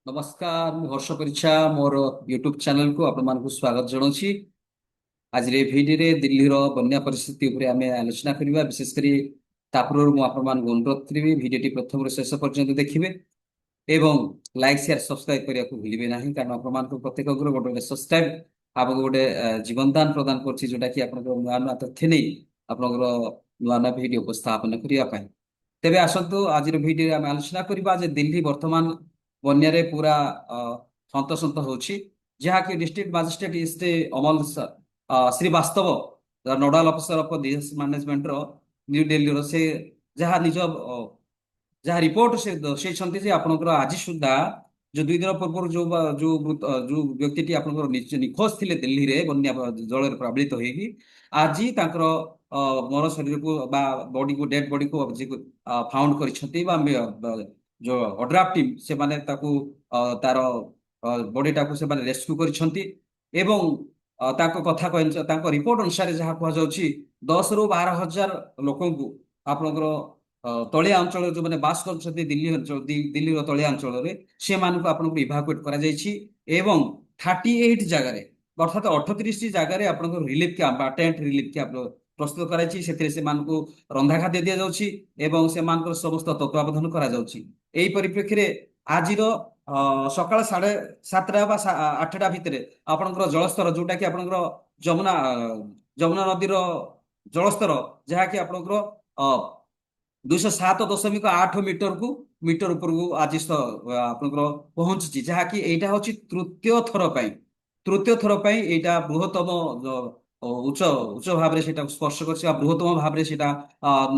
नमस्कार ମୁଁ ହର୍ଷ ପରିଛା ମୋର ୟୁଟ୍ୟୁବ ଚ୍ୟାନେଲକୁ ଆପଣମାନଙ୍କୁ ସ୍ୱାଗତ ଜଣାଉଛି। ଆଜିର ଏ ଭିଡିଓରେ ଦିଲ୍ଲୀର ବନ୍ୟା ପରିସ୍ଥିତି ଉପରେ ଆମେ ଆଲୋଚନା କରିବା। ବିଶେଷ କରି ତା ପୂର୍ବରୁ ମୁଁ ଆପଣମାନଙ୍କୁ ଅନୁରୋଧ କରିବି ଭିଡିଓଟି ପ୍ରଥମରୁ ଶେଷ ପର୍ଯ୍ୟନ୍ତ ଦେଖିବେ ଏବଂ ଲାଇକ୍ ସେୟାର ସବସ୍କ୍ରାଇବ କରିବାକୁ ଭୁଲିବେ ନାହିଁ, କାରଣ ଆପଣମାନଙ୍କ ପ୍ରତ୍ୟେକଙ୍କର ଗୋଟେ ଗୋଟେ ସବସ୍କ୍ରାଇବ ଆମକୁ ଗୋଟେ ଜୀବନଦାନ ପ୍ରଦାନ କରୁଛି, ଯୋଉଟା କି ଆପଣଙ୍କର ନୂଆ ନୂଆ ତଥ୍ୟ ନେଇ ଆପଣଙ୍କର ନୂଆ ନୂଆ ଭିଡିଓ ଉପସ୍ଥାପନ କରିବା ପାଇଁ। ତେବେ ଆସନ୍ତୁ ଆଜିର ଭିଡିଓରେ ଆମେ ଆଲୋଚନା କରିବା ଯେ ଦିଲ୍ଲୀ ବର୍ତ୍ତମାନ ବନ୍ୟାରେ ପୁରା ଅ, ହନ୍ତସନ୍ତ ହେଉଛି, ଯାହାକି district magistrate Shri Amal Srivastava nodal officer of disaster ମ୍ୟାନେଜମେଣ୍ଟର ନ୍ୟୁ ଦିଲ୍ଲୀର ସେ ଯାହା ନିଜ ଯାହା ରିପୋର୍ଟ ସେ ଦର୍ଶାଇଛନ୍ତି ଯେ ଆପଣଙ୍କର ଆଜି ସୁଦ୍ଧା ଯୋଉ 2 ଦିନ ପୂର୍ବରୁ ଯୋଉ ବ୍ୟକ୍ତିଟି ଆପଣଙ୍କର ନିଖୋଜ ଥିଲେ ଦିଲ୍ଲୀରେ ବନ୍ୟା ଜଳରେ ପ୍ଲାବିତ ହେଇକି, ଆଜି ତାଙ୍କର ମର ଶରୀରକୁ ବା ବଡିକୁ ଡେଡ ବଡିକୁ ଫାଉଣ୍ଡ କରିଛନ୍ତି ବା ଯୋଉ ଓଡ୍ରାଫ୍ ଟିମ୍ ସେମାନେ ତାକୁ ତାର ବଡିଟାକୁ ସେମାନେ ରେସ୍କ୍ୟୁ କରିଛନ୍ତି। ଏବଂ ତାଙ୍କ କଥା ତାଙ୍କ ରିପୋର୍ଟ ଅନୁସାରେ ଯାହା କୁହାଯାଉଛି 10 ରୁ 12 ହଜାର ଲୋକଙ୍କୁ ଆପଣଙ୍କର ତଳିଆ ଅଞ୍ଚଳରେ ଯୋଉମାନେ ବାସ କରୁଛନ୍ତି ଦିଲ୍ଲୀ ଅଞ୍ଚଳ ଦିଲ୍ଲୀର ତଳିଆ ଅଞ୍ଚଳରେ ସେମାନଙ୍କୁ ଆପଣଙ୍କୁ ଇଭାକୁଏଟ କରାଯାଇଛି ଏବଂ 38 ଜାଗାରେ ଅର୍ଥାତ 38ଟି ଜାଗାରେ ଆପଣଙ୍କର ରିଲିଫ କ୍ୟାମ୍ପ ବା ଟେଣ୍ଟ ରିଲିଫ କ୍ୟାମ୍ପ ପ୍ରସ୍ତୁତ କରାଯାଇଛି। ସେଥିରେ ସେମାନଙ୍କୁ ରନ୍ଧା ଖାଦ୍ୟ ଦିଆଯାଉଛି ଏବଂ ସେମାନଙ୍କର ସମସ୍ତ ତତ୍ତ୍ୱାବଧାନ କରାଯାଉଛି। ଏହି ପରିପ୍ରେକ୍ଷୀରେ ଆଜିର ସକାଳ 7:30 ବା 8ଟା ଭିତରେ ଆପଣଙ୍କର ଜଳସ୍ତର ଯୋଉଟା କି ଆପଣଙ୍କର ଯମୁନା ନଦୀର ଜଳସ୍ତର ଯାହାକି ଆପଣଙ୍କର 207.8 ମିଟର ଉପରକୁ ଆଜି ଆପଣଙ୍କର ପହଞ୍ଚିଛି, ଯାହାକି ଏଇଟା ହଉଛି ତୃତୀୟ ଥର ପାଇଁ ଏଇଟା ବୃହତ୍ତମ ଉଚ୍ଚ ଉଚ୍ଚ ଭାବରେ ସେଟା ସ୍ପର୍ଶ କରିଛି ବା ବୃହତ୍ତମ ଭାବରେ ସେଟା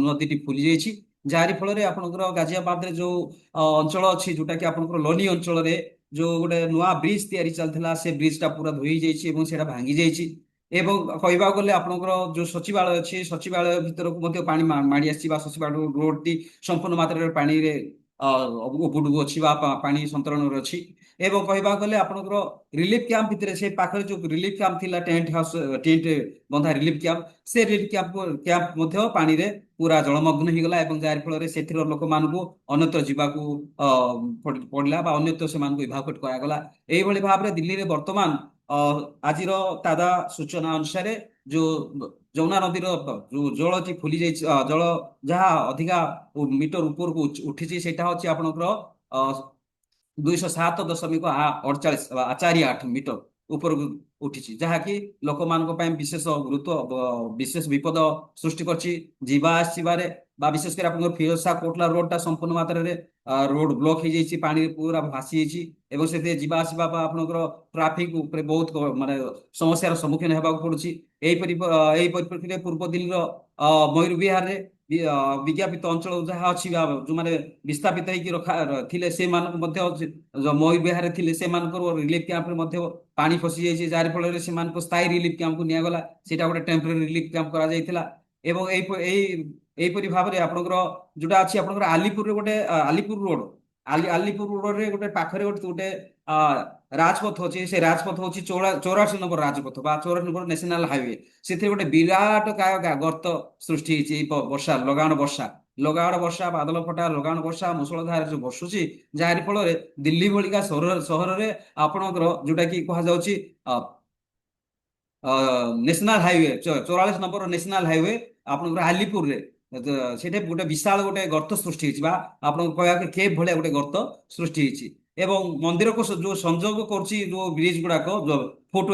ନଦୀଟି ଫୁଲି ଯାଇଛି। ଯାହାରି ଫଳରେ ଆପଣଙ୍କର ଗାଜିଆବାଦରେ ଯୋଉ ଅଞ୍ଚଳ ଅଛି ଯୋଉଟା କି ଆପଣଙ୍କର ଲୋନି ଅଞ୍ଚଳରେ ଯୋଉ ଗୋଟେ ନୂଆ ବ୍ରିଜ ତିଆରି ଚାଲିଥିଲା, ସେ ବ୍ରିଜ ଟା ପୁରା ଧୋଇ ଯାଇଛି ଏବଂ ସେଟା ଭାଙ୍ଗି ଯାଇଛି। ଏବଂ କହିବାକୁ ଗଲେ ଆପଣଙ୍କର ଯୋଉ ସଚିବାଳୟ ଅଛି, ସଚିବାଳୟ ଭିତରକୁ ମଧ୍ୟ ପାଣି ମାଡି ଆସିଛି ବା ସଚିବାଳୟ ରୋଡଟି ସମ୍ପୂର୍ଣ୍ଣ ମାତ୍ରାରେ ପାଣିରେ ଉବୁଡୁବୁ ଅଛି ବା ପାଣି ସନ୍ତରଣରେ ଅଛି। ଏବଂ କହିବାକୁ ଗଲେ ଆପଣଙ୍କର ରିଲିଫ କ୍ୟାମ୍ପ ଭିତରେ ସେ ପାଖରେ ଯୋଉ ରିଲିଫ କ୍ୟାମ୍ପ ଥିଲା ଟେଣ୍ଟ ହାଉସ ଟେଣ୍ଟ ବନ୍ଧା ରିଲିଫ କ୍ୟାମ୍ପ, ସେ ରିଲିଫ କ୍ୟାମ୍ପ ମଧ୍ୟ ପାଣିରେ ପୁରା ଜଳମଗ୍ନ ହେଇଗଲା ଏବଂ ଯାହାର ଫଳରେ ସେଥିର ଲୋକମାନଙ୍କୁ ଅନ୍ୟତ୍ର ଯିବାକୁ ପଡିଲା ବା ଅନ୍ୟତ୍ର ସେମାନଙ୍କୁ ଇଭାକୁଏଟ କରାଗଲା। ଏଇଭଳି ଭାବରେ ଦିଲ୍ଲୀରେ ବର୍ତ୍ତମାନ ଆଜିର ତାଜା ସୂଚନା ଅନୁସାରେ ଯୋଉ ଯମୁନା ନଦୀର ଯୋଉ ଜଳଟି ଫୁଲି ଯାଇଛି, ଜଳ ଯାହା ଅଧିକା ମିଟର ଉପରକୁ ଉଠିଛି ସେଇଟା ହଉଛି ଆପଣଙ୍କର 207.48 ମିଟର ଉପରକୁ ଉଠିଛି, ଯାହାକି ଲୋକମାନଙ୍କ ପାଇଁ ବିଶେଷ ବିପଦ ସୃଷ୍ଟି କରିଛି ଯିବା ଆସିବାରେ। ବା ବିଶେଷ କରି ଆପଣଙ୍କର ଫିରୋଜ କୋଟଲା ରୋଡ ଟା ସମ୍ପୂର୍ଣ୍ଣ ମାତ୍ରାରେ ରୋଡ ବ୍ଲକ ହେଇଯାଇଛି, ପାଣିରେ ପୁରା ଭାସି ଯାଇଛି ଏବଂ ସେଥିରେ ଯିବା ଆସିବା ବା ଆପଣଙ୍କର ଟ୍ରାଫିକ ଉପରେ ବହୁତ ମାନେ ସମସ୍ୟାର ସମ୍ମୁଖୀନ ହେବାକୁ ପଡୁଛି। ଏଇ ପରିପ୍ରେକ୍ଷୀରେ ପୂର୍ବ ଦିଲ୍ଲୀର ମୟୂରବିହାରରେ ବିଜ୍ଞାପିତ ଅଞ୍ଚଳ ଯାହା ଅଛି ବା ଯୋଉମାନେ ବିସ୍ଥାପିତ ହେଇକି ଥିଲେ ସେମାନଙ୍କୁ ମଧ୍ୟ ମୟୂରବିହାରରେ ଥିଲେ ସେମାନଙ୍କର ରିଲିଫ କ୍ୟାମ୍ପରେ ମଧ୍ୟ ପାଣି ପଶି ଯାଇଛି, ଯାହାର ଫଳରେ ସେମାନଙ୍କୁ ସ୍ଥାୟୀ ରିଲିଫ କ୍ୟାମ୍ପକୁ ନିଆଗଲା। ସେଇଟା ଗୋଟେ ଟେମ୍ପୋରାରୀ ରିଲିଫ କ୍ୟାମ୍ପ କରାଯାଇଥିଲା। ଏବଂ ଏଇପରି ଭାବରେ ଆପଣଙ୍କର ଯୋଉଟା ଅଛି ଆପଣଙ୍କର ଆଲିପୁରରେ ଗୋଟେ ଆଲିପୁର ରୋଡ ଆଲିପୁର ରୋଡରେ ଗୋଟେ ପାଖରେ ଗୋଟେ ଆ, ରାଜପଥ ଅଛି। ସେ ରାଜପଥ ହଉଛି 84 ନମ୍ବର ରାଜପଥ ବା 84 ନମ୍ବର ନ୍ୟାସନାଲ ହାଇୱେ। ସେଥିରେ ଗୋଟେ ବିରାଟ ଗର୍ତ୍ତ ସୃଷ୍ଟି ହେଇଛି ଏଇ ଲଗାଣ ବର୍ଷା ବାଦଲ ଫଟା ଲଗାଣ ବର୍ଷା ମୁଷଳଧାର ଯୋଉ ବର୍ଷୁଛି, ଯାହାରି ଫଳରେ ଦିଲ୍ଲୀ ଭଳିକା ସହରରେ ଆପଣଙ୍କର ଯୋଉଟା କି କୁହାଯାଉଛି national highway 44 number national highway ଆପଣଙ୍କର ଆଲିପୁରରେ ସେଠି ଗୋଟେ ବିଶାଳ ଗୋଟେ ଗର୍ତ୍ତ ସୃଷ୍ଟି ହେଇଛି ବା ଆପଣଙ୍କୁ କହିବାକୁ କେଭ୍ ଭଳିଆ ଗୋଟେ ଗର୍ତ୍ତ ସୃଷ୍ଟି ହେଇଛି। ଏବଂ ମନ୍ଦିରକୁ ଯୋଉ ସଂଯୋଗ କରୁଛି ଯୋଉ ବ୍ରିଜ ଗୁଡାକ ଫୁଟ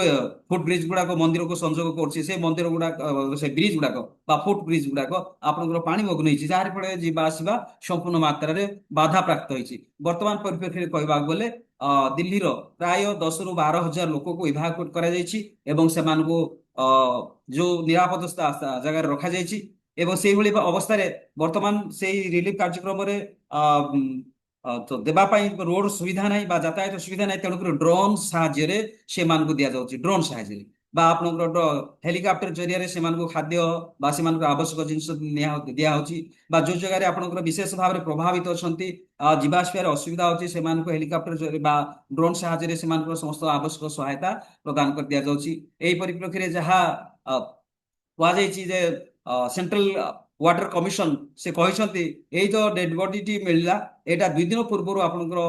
ବ୍ରିଜ ଗୁଡାକ ମନ୍ଦିରକୁ ସଂଯୋଗ କରୁଛି, ସେ ମନ୍ଦିର ଗୁଡାକ ସେ ବ୍ରିଜ ଗୁଡାକ ବା ଫୁଟ ବ୍ରିଜ ଗୁଡାକ ଆପଣଙ୍କର ପାଣି ମଗ୍ନ ହେଇଛି, ଯାହାରି ଫଳରେ ଯିବା ଆସିବା ସମ୍ପୂର୍ଣ୍ଣ ମାତ୍ରାରେ ବାଧାପ୍ରାପ୍ତ ହେଇଛି। ବର୍ତ୍ତମାନ ପରିପ୍ରେକ୍ଷୀରେ କହିବାକୁ ଗଲେ ଦିଲ୍ଲୀର ପ୍ରାୟ 10 ରୁ 12 ହଜାର ଲୋକକୁ ଇଭାକୁଏଟ କରାଯାଇଛି ଏବଂ ସେମାନଙ୍କୁ ଅ ଯୋଉ ନିରାପଦ ଜାଗାରେ ରଖାଯାଇଛି। ଏବଂ ସେଇଭଳି ଅବସ୍ଥାରେ ବର୍ତ୍ତମାନ ସେଇ ରିଲିଫ କାର୍ଯ୍ୟକ୍ରମରେ ଅ ତ ଦେବା ପାଇଁ ରୋଡ ସୁବିଧା ନାହିଁ ବା ଯାତାୟାତ ସୁବିଧା ନାହିଁ, ତେଣୁକରି ଡ୍ରୋନ ସାହାଯ୍ୟରେ ସେମାନଙ୍କୁ ଦିଆଯାଉଛି। ଡ୍ରୋନ ସାହାଯ୍ୟରେ ବା ଆପଣଙ୍କର ହେଲିକପ୍ଟର ଜରିଆରେ ସେମାନଙ୍କୁ ଖାଦ୍ୟ ବା ସେମାନଙ୍କୁ ଆବଶ୍ୟକ ଜିନିଷ ଦିଆହଉଛି। ବା ଯୋଉ ଜାଗାରେ ଆପଣଙ୍କର ବିଶେଷ ଭାବରେ ପ୍ରଭାବିତ ଅଛନ୍ତି, ଯିବା ଆସିବାରେ ଅସୁବିଧା ହଉଛି, ସେମାନଙ୍କୁ ହେଲିକପ୍ଟର ବା ଡ୍ରୋନ ସାହାଯ୍ୟରେ ସେମାନଙ୍କର ସମସ୍ତ ଆବଶ୍ୟକ ସହାୟତା ପ୍ରଦାନ କରି ଦିଆଯାଉଛି। ଏହି ପରିପ୍ରେକ୍ଷୀରେ ଯାହା କୁହାଯାଇଛି ଯେ ସେଣ୍ଟ୍ରାଲ ୱାଟର କମିଶନ ସେ କହିଛନ୍ତି ଏଇ ଯୋଉ ଡେଡ ବଡିଟି ମିଳିଲା ଏଇଟା 2 ଦିନ ପୂର୍ବରୁ ଆପଣଙ୍କର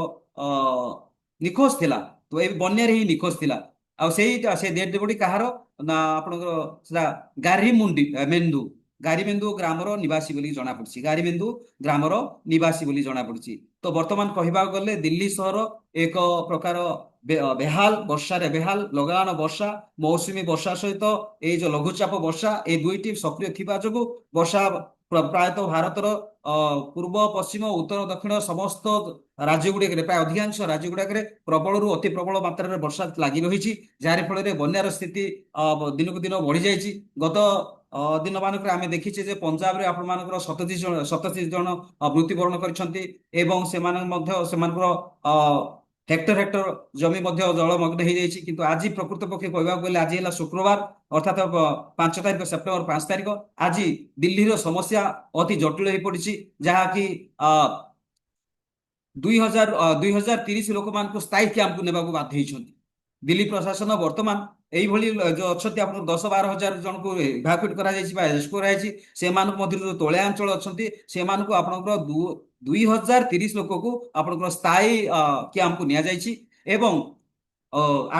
ନିଖୋଜ ଥିଲା। ତ ଏଇ ବନ୍ୟାରେ ହିଁ ନିଖୋଜ ଥିଲା। ଆଉ ସେଇଟା ସେ ଡେଡ୍ ବଡି କାହାର ନା ଆପଣଙ୍କର ସେଟା ଗାରିମୁଣ୍ଡି ମେନ୍ଦୁ ଗାରିମେନ୍ଦୁ ଗ୍ରାମର ନିବାସୀ ବୋଲି ଜଣାପଡିଛି। ଗାରିମେନ୍ଦୁ ଗ୍ରାମର ନିବାସୀ ବୋଲି ଜଣାପଡିଛି। ତ ବର୍ତ୍ତମାନ କହିବାକୁ ଗଲେ ଦିଲ୍ଲୀ ସହର ଏକ ପ୍ରକାର ବେହାଲ ବର୍ଷାରେ ବେହାଲ ଲଗାଣ ବର୍ଷା ମୌସୁମୀ ବର୍ଷା ସହିତ ଏଇ ଯୋଉ ଲଘୁଚାପ ବର୍ଷା ଏଇ ଦୁଇଟି ସକ୍ରିୟ ଥିବା ଯୋଗୁଁ ବର୍ଷା ପ୍ରାୟତଃ ଭାରତର ପୂର୍ବ ପଶ୍ଚିମ ଉତ୍ତର ଦକ୍ଷିଣ ସମସ୍ତ ରାଜ୍ୟ ଗୁଡିକରେ ପ୍ରାୟ ଅଧିକାଂଶ ରାଜ୍ୟ ଗୁଡିକରେ ପ୍ରବଳରୁ ଅତି ପ୍ରବଳ ମାତ୍ରାରେ ବର୍ଷା ଲାଗି ରହିଛି। ଯାହା ଫଳରେ ବନ୍ୟାର ସ୍ଥିତି ଦିନକୁ ଦିନ ବଢି ଯାଇଛି। ଗତ ଦିନ ମାନଙ୍କରେ ଆମେ ଦେଖିଛେ ଯେ ପଞ୍ଜାବରେ ଆପଣମାନଙ୍କର 37 ଜଣ ମୃତ୍ୟୁବରଣ କରିଛନ୍ତି ଏବଂ ସେମାନେ ମଧ୍ୟ ସେମାନଙ୍କର ହେକ୍ଟର ହେକ୍ଟର ଜମି ମଧ୍ୟ ଜଳମଗ୍ନ ହେଇଯାଇଛି। କିନ୍ତୁ ଆଜି ପ୍ରକୃତ ପକ୍ଷେ କହିବାକୁ ଗଲେ ଆଜି ହେଲା ଶୁକ୍ରବାର ଅର୍ଥାତ୍ 5 ତାରିଖ ସେପ୍ଟେମ୍ବର 5 ତାରିଖ। ଆଜି ଦିଲ୍ଲୀର ସମସ୍ୟା ଅତି ଜଟିଳ ହେଇପଡିଛି ଯାହାକି 2030 ଲୋକମାନଙ୍କୁ ସ୍ଥାୟୀ କ୍ୟାମ୍ପକୁ ନେବାକୁ ବାଧ୍ୟ ହେଇଛନ୍ତି। ଦିଲ୍ଲୀ ପ୍ରଶାସନ ବର୍ତ୍ତମାନ ଏଇଭଳି ଯୋଉ ଅଛନ୍ତି ଆପଣଙ୍କୁ 10-12 ହଜାର ଜଣଙ୍କୁ ଇଭାକୁଏଟ୍ କରାଯାଇଛି ବା ଆରେଷ୍ଟ କରାଯାଇଛି। ସେମାନଙ୍କ ମଧ୍ୟରୁ ଯୋଉ ତଳିଆ ଅଞ୍ଚଳ ଅଛନ୍ତି ସେମାନଙ୍କୁ ଆପଣଙ୍କର 2030 ଲୋକକୁ ଆପଣଙ୍କର ସ୍ଥାୟୀ କ୍ୟାମ୍ପକୁ ନିଆଯାଇଛି ଏବଂ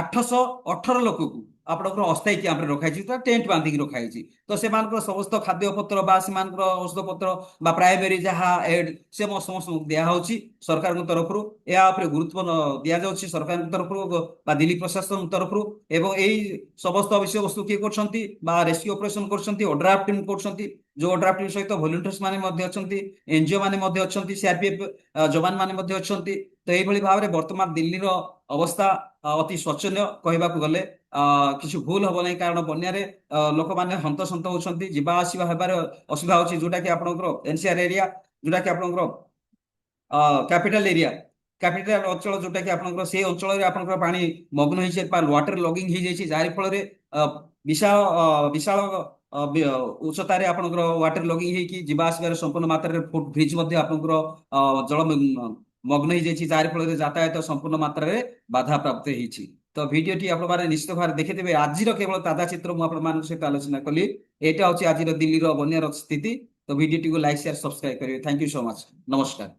818 ଲୋକକୁ ଆପଣଙ୍କର ଅସ୍ଥାୟୀ କ୍ୟାମ୍ପରେ ରଖାଯାଇଛି ବା ଟେଣ୍ଟ ବାନ୍ଧିକି ରଖାଯାଇଛି। ତ ସେମାନଙ୍କର ସମସ୍ତ ଖାଦ୍ୟପତ୍ର ବା ସେମାନଙ୍କର ଔଷଧ ପତ୍ର ବା ପ୍ରାଇମେରୀ ଯାହା ଏଡ୍ ସେ ସମସ୍ତଙ୍କୁ ଦିଆହଉଛି ସରକାରଙ୍କ ତରଫରୁ। ଏହା ଉପରେ ଗୁରୁତ୍ୱ ଦିଆଯାଉଛି ସରକାରଙ୍କ ତରଫରୁ ବା ଦିଲ୍ଲୀ ପ୍ରଶାସନଙ୍କ ତରଫରୁ। ଏବଂ ଏଇ ସମସ୍ତ ବିଷୟବସ୍ତୁ କିଏ କରୁଛନ୍ତି ବା ରେସ୍କ୍ୟୁ ଅପରେସନ କରୁଛନ୍ତି ଓଡ୍ରାଫ୍ ଟିମ୍ କରୁଛନ୍ତି। ଯୋଉ ଓଡ୍ରାଫ୍ ଟିମ୍ ସହିତ ଭଲେଣ୍ଟିୟର୍ସ ମାନେ ମଧ୍ୟ ଅଛନ୍ତି, ଏନଜିଓ ମାନେ ମଧ୍ୟ ଅଛନ୍ତି, ସିଆରପିଏଫ୍ ଯବାନ ମାନେ ମଧ୍ୟ ଅଛନ୍ତି। ତ ଏଇଭଳି ଭାବରେ ବର୍ତ୍ତମାନ ଦିଲ୍ଲୀର ଅବସ୍ଥା ଅତି ଶୋଚନୀୟ କହିବାକୁ ଗଲେ କିଛି ଭୁଲ ହବ ନାହିଁ। କାରଣ ବନ୍ୟାରେ ଲୋକମାନେ ହନ୍ତସନ୍ତ ହଉଛନ୍ତି, ଯିବା ଆସିବା ହେବାରେ ଅସୁବିଧା ହଉଛି। ଯୋଉଟା କି ଆପଣଙ୍କର ଏନସିଆର ଏରିଆ, ଯୋଉଟା କି ଆପଣଙ୍କର କ୍ୟାପିଟାଲ ଏରିଆ, କ୍ୟାପିଟାଲ ଅଞ୍ଚଳ ଯୋଉଟା କି ଆପଣଙ୍କର ସେଇ ଅଞ୍ଚଳରେ ଆପଣଙ୍କର ପାଣି ମଗ୍ନ ହେଇଛି ବା ୱାଟର ଲଗିଂ ହେଇଯାଇଛି। ଯାହାରି ଫଳରେ ବିଶାଳ ବିଶାଳ ଉଚ୍ଚତାରେ ଆପଣଙ୍କର ୱାଟର ଲଗିଂ ହେଇକି ଯିବା ଆସିବାରେ ସମ୍ପୂର୍ଣ୍ଣ ମାତ୍ରାରେ ଫୁଟ ବ୍ରିଜ ମଧ୍ୟ ଆପଣଙ୍କର ଜଳ ମଗ୍ନ ହେଇଯାଇଛି। ଯାହାରି ଫଳରେ ଯାତାୟାତ ସମ୍ପୂର୍ଣ୍ଣ ମାତ୍ରାରେ ବାଧାପ୍ରାପ୍ତ ହେଇଛି। ତ ଭିଡିଓଟି ଆପଣମାନେ ନିଶ୍ଚିତ ଭାବରେ ଦେଖିଥିବେ। ଆଜିର କେବଳ ତାଜା ଚିତ୍ର ମୁଁ ଆପଣମାନଙ୍କ ସହିତ ଆଲୋଚନା କଲି। ଏଇଟା ହଉଛି ଆଜିର ଦିଲ୍ଲୀର ବନ୍ୟାର ସ୍ଥିତି। ତ ଭିଡିଓଟିକୁ ଲାଇକ୍ ସେୟାର ସବସ୍କ୍ରାଇବ କରିବେ। Thank you so much. ନମସ୍କାର।